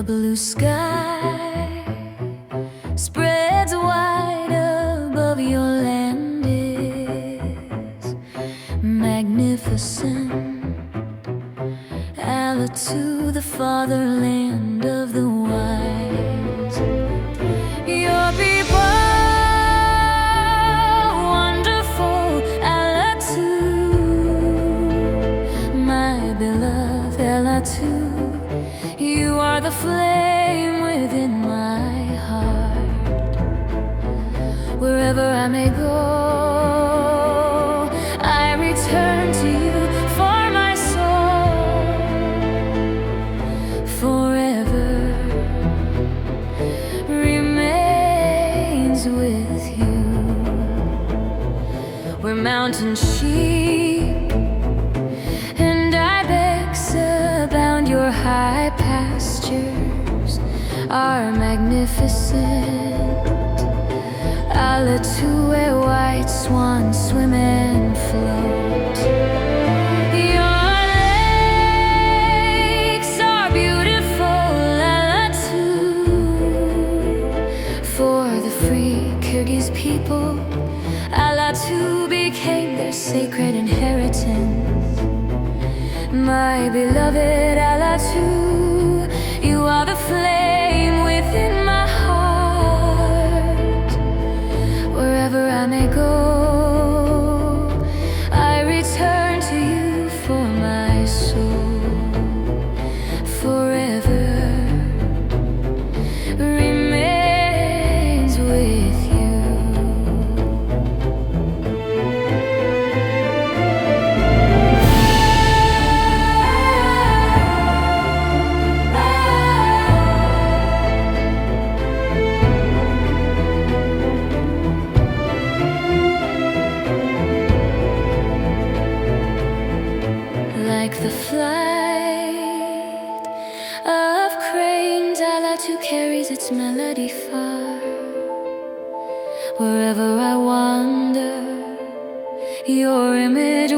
blue sky spreads wide above your land is magnificent. Ala-Too, the fatherland of the wise. Your people wonderful, Ala-Too, my beloved Ala-Too. You are the flame within my heart. Wherever I may go, I return to you, for my soul forever remains with you. We're mountain sheep and ibex abound. Your high pastures are magnificent. Ala-Too, where white swans swim and float. Your lakes are beautiful, Ala-Too, for the free Kyrgyz people. Ala-Too became their sacred inheritance. My beloved Ala-Too, you are the flame within my heart. Wherever I may go, I return to you, for my soul forever remains with you. Like the flight of cranes, Ala-Too carries its melody far. Wherever I wander, your image